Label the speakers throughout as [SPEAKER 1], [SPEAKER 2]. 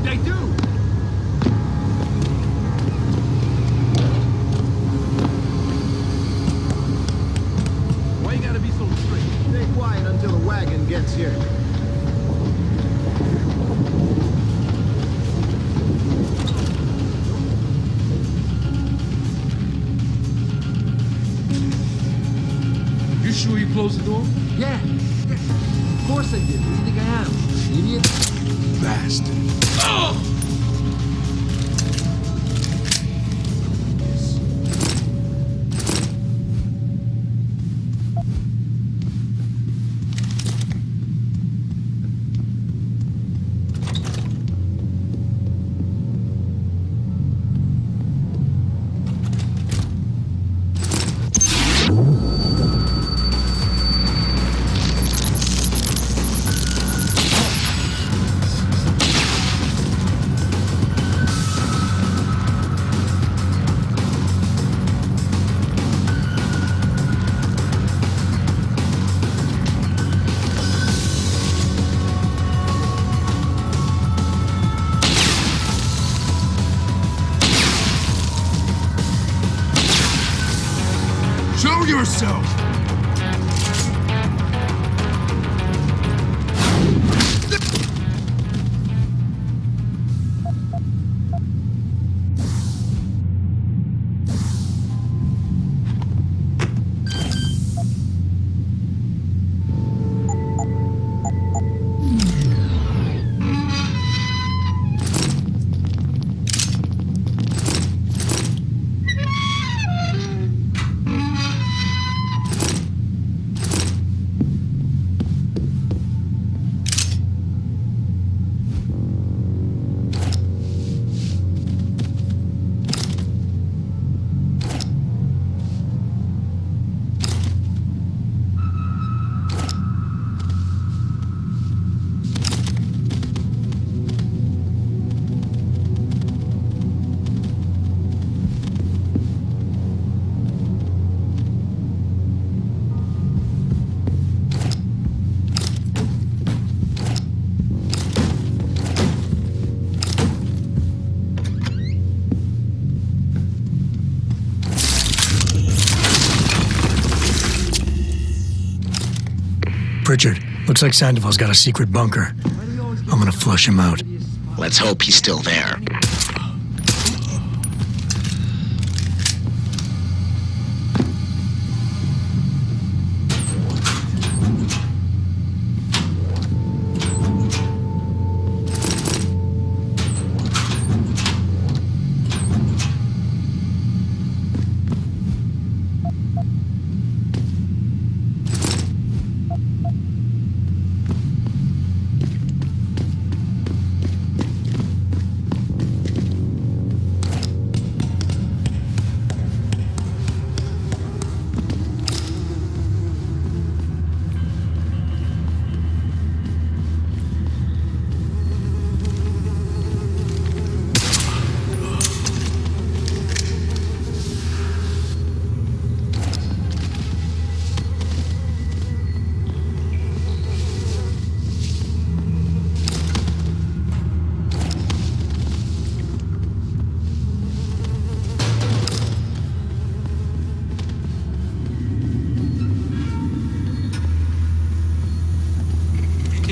[SPEAKER 1] What'd they do? Why you gotta be so strict?
[SPEAKER 2] Stay quiet until the wagon gets here.
[SPEAKER 1] You sure you closed the door?
[SPEAKER 2] Yeah. Of course I did. Who do you think I am? Idiot?
[SPEAKER 1] Bastard. Oh! Show yourself!
[SPEAKER 3] Richard, looks like Sandoval's got a secret bunker. I'm gonna flush him out.
[SPEAKER 4] Let's hope he's still there.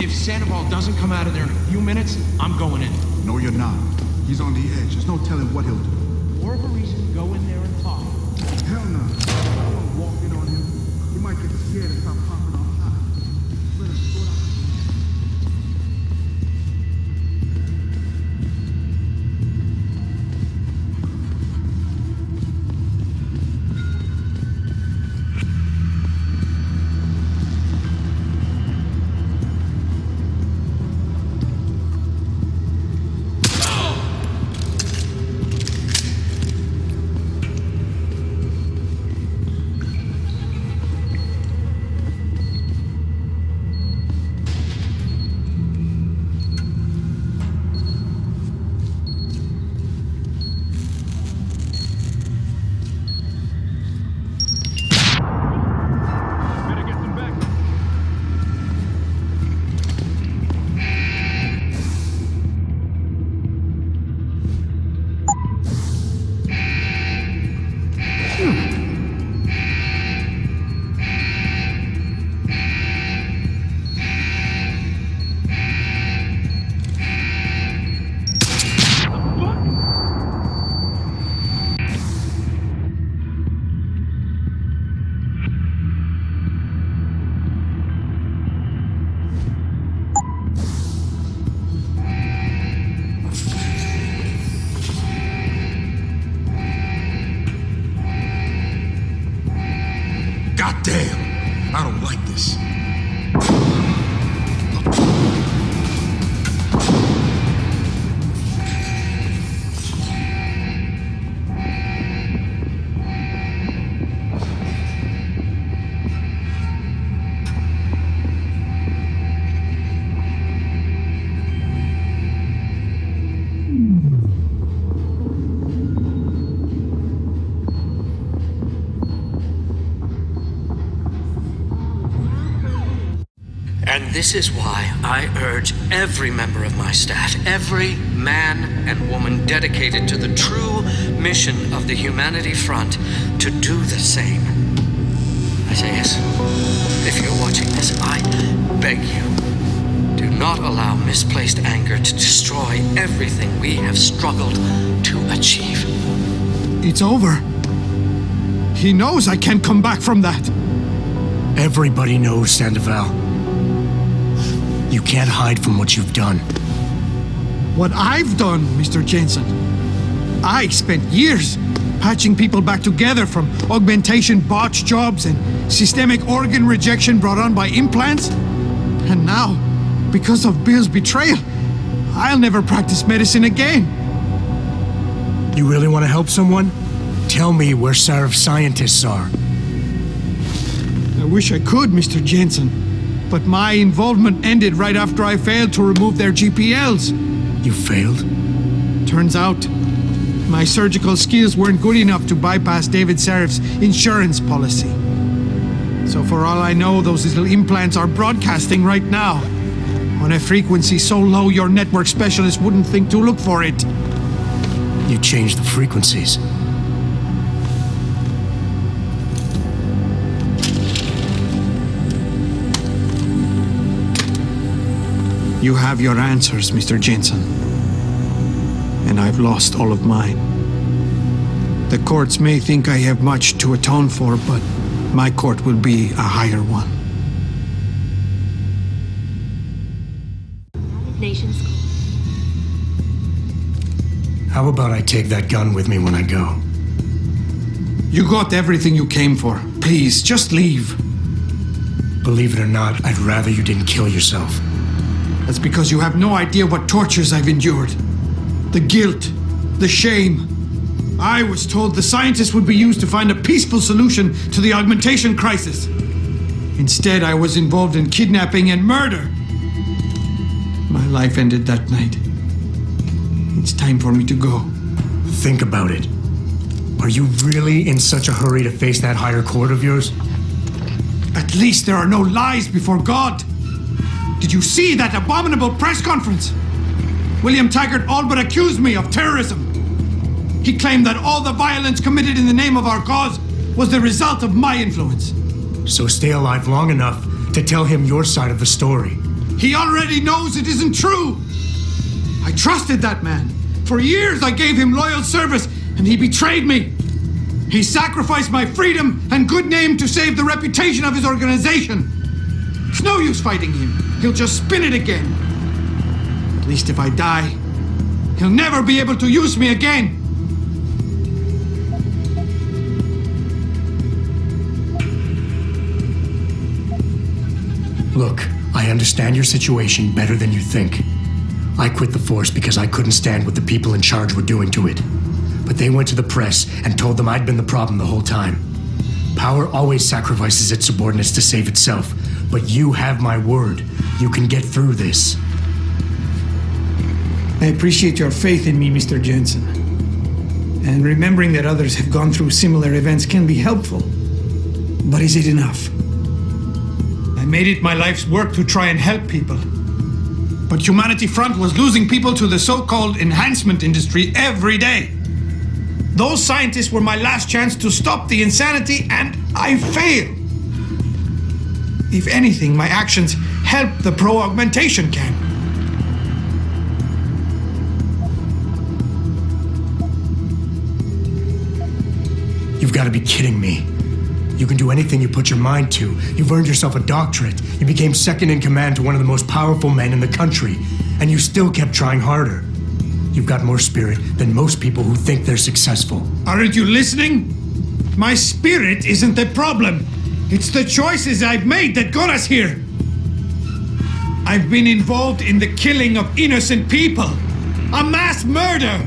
[SPEAKER 1] If Sandoval doesn't come out of there in a few minutes, I'm going in.
[SPEAKER 5] No, you're not. He's on the edge. There's no telling what he'll do.
[SPEAKER 1] More of a reason to go in there and talk.
[SPEAKER 5] Hell no. I don't want to walk in on him. He might get scared and start popping off high. Let him go out.
[SPEAKER 6] this is why I urge every member of my staff, every man and woman dedicated to the true mission of the Humanity Front, to do the same. Isaias, if you're watching this, I beg you, do not allow misplaced anger to destroy everything we have struggled to achieve.
[SPEAKER 5] It's over. He knows I can't come back from that.
[SPEAKER 3] Everybody knows, Sandoval. You can't hide from what you've done.
[SPEAKER 5] What I've done, Mr. Jensen. I spent years patching people back together from augmentation botch jobs and systemic organ rejection brought on by implants. And now, because of Bill's betrayal, I'll never practice medicine again.
[SPEAKER 3] You really want to help someone? Tell me where Sarif's scientists are.
[SPEAKER 5] I wish I could, Mr. Jensen. But my involvement ended right after I failed to remove their GPLs.
[SPEAKER 3] You failed?
[SPEAKER 5] Turns out, my surgical skills weren't good enough to bypass David Sarif's insurance policy. So for all I know, those little implants are broadcasting right now, on a frequency so low your network specialist wouldn't think to look for it.
[SPEAKER 3] You changed the frequencies.
[SPEAKER 5] You have your answers, Mr. Jensen. And I've lost all of mine. The courts may think I have much to atone for, but my court will be a higher one.
[SPEAKER 7] Nation School.
[SPEAKER 3] How about I take that gun with me when I go?
[SPEAKER 5] You got everything you came for. Please, just leave.
[SPEAKER 3] Believe it or not, I'd rather you didn't kill yourself.
[SPEAKER 5] That's because you have no idea what tortures I've endured. The guilt, the shame. I was told the scientists would be used to find a peaceful solution to the augmentation crisis. Instead, I was involved in kidnapping and murder. My life ended that night. It's time for me to go.
[SPEAKER 3] Think about it. Are you really in such a hurry to face that higher court of yours?
[SPEAKER 5] At least there are no lies before God. Did you see that abominable press conference? William Taggart all but accused me of terrorism. He claimed that all the violence committed in the name of our cause was the result of my influence.
[SPEAKER 3] So stay alive long enough to tell him your side of the story.
[SPEAKER 5] He already knows it isn't true. I trusted that man. For years I gave him loyal service, and he betrayed me. He sacrificed my freedom and good name to save the reputation of his organization. It's no use fighting him. He'll just spin it again. At least if I die, he'll never be able to use me again.
[SPEAKER 3] Look, I understand your situation better than you think. I quit the force because I couldn't stand what the people in charge were doing to it. But they went to the press and told them I'd been the problem the whole time. Power always sacrifices its subordinates to save itself. But you have my word. You can get through this.
[SPEAKER 5] I appreciate your faith in me, Mr. Jensen. And remembering that others have gone through similar events can be helpful. But is it enough? I made it my life's work to try and help people. But Humanity Front was losing people to the so-called enhancement industry every day. Those scientists were my last chance to stop the insanity, and I failed. If anything, my actions helped the pro-augmentation camp.
[SPEAKER 3] You've got to be kidding me. You can do anything you put your mind to. You've earned yourself a doctorate. You became second in command to one of the most powerful men in the country. And you still kept trying harder. You've got more spirit than most people who think they're successful.
[SPEAKER 5] Aren't you listening? My spirit isn't the problem. It's the choices I've made that got us here. I've been involved in the killing of innocent people. A mass murder.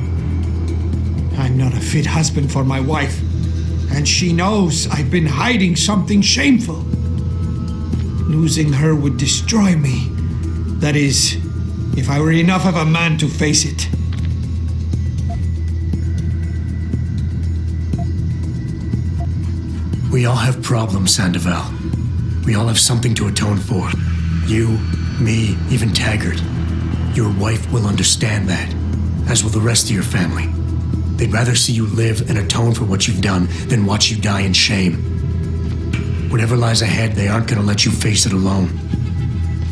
[SPEAKER 5] I'm not a fit husband for my wife. And she knows I've been hiding something shameful. Losing her would destroy me. That is, if I were enough of a man to face it.
[SPEAKER 3] We all have problems, Sandoval. We all have something to atone for. You, me, even Taggart. Your wife will understand that, as will the rest of your family. They'd rather see you live and atone for what you've done than watch you die in shame. Whatever lies ahead, they aren't gonna let you face it alone.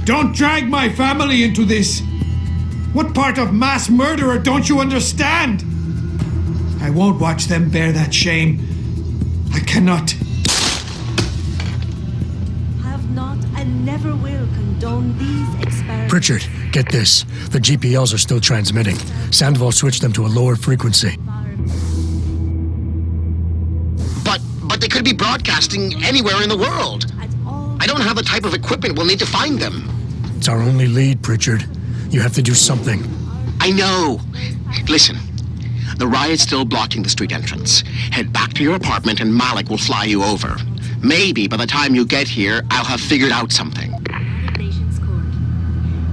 [SPEAKER 5] Don't drag my family into this! What part of mass murderer don't you understand? I won't watch them bear that shame. I cannot.
[SPEAKER 7] Have not and never will condone these experiments.
[SPEAKER 3] Pritchard, get this. The GPLs are still transmitting. Sandoval switched them to a lower frequency.
[SPEAKER 4] But they could be broadcasting anywhere in the world. I don't have the type of equipment we'll need to find them.
[SPEAKER 3] It's our only lead, Pritchard. You have to do something.
[SPEAKER 4] I know. Listen, the riot's still blocking the street entrance. Head back to your apartment and Malik will fly you over. Maybe by the time you get here, I'll have figured out something.
[SPEAKER 8] Nations Court.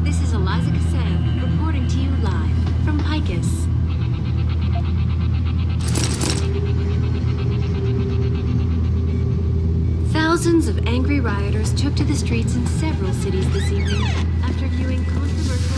[SPEAKER 8] This is Eliza Kasem reporting to you live from Picus. Thousands of angry rioters took to the streets in several cities this evening after viewing controversial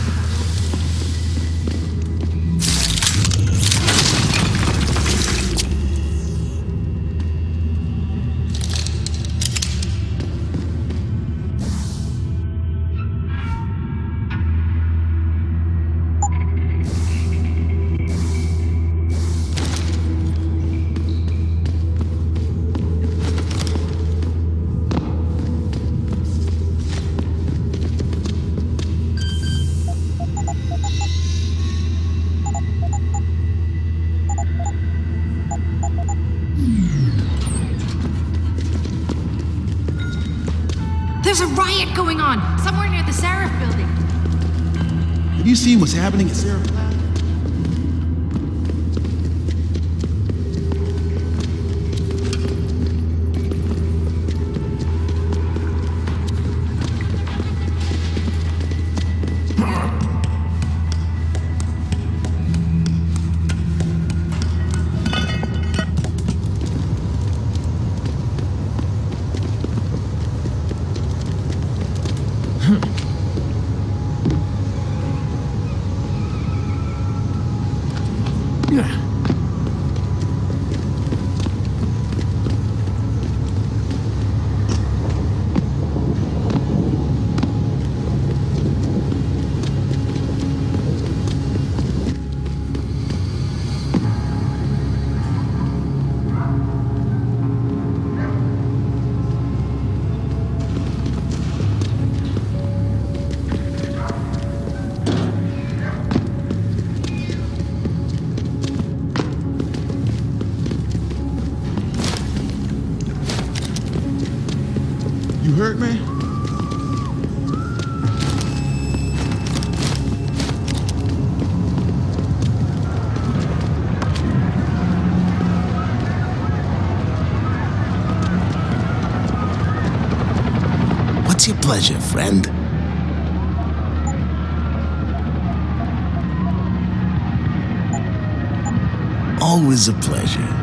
[SPEAKER 9] There's a riot going on somewhere near the Seraph building.
[SPEAKER 1] Have you seen what's happening at Seraph Lab? You hurt, man?
[SPEAKER 4] What's your pleasure, friend? Always a pleasure.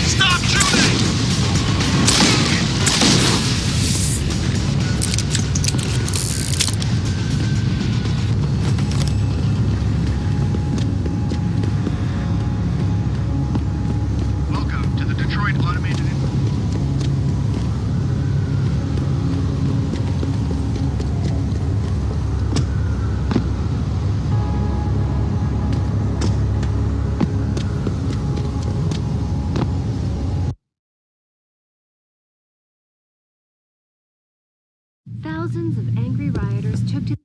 [SPEAKER 1] Stop shooting! Welcome to the Detroit Automated.
[SPEAKER 8] Thousands of angry rioters took to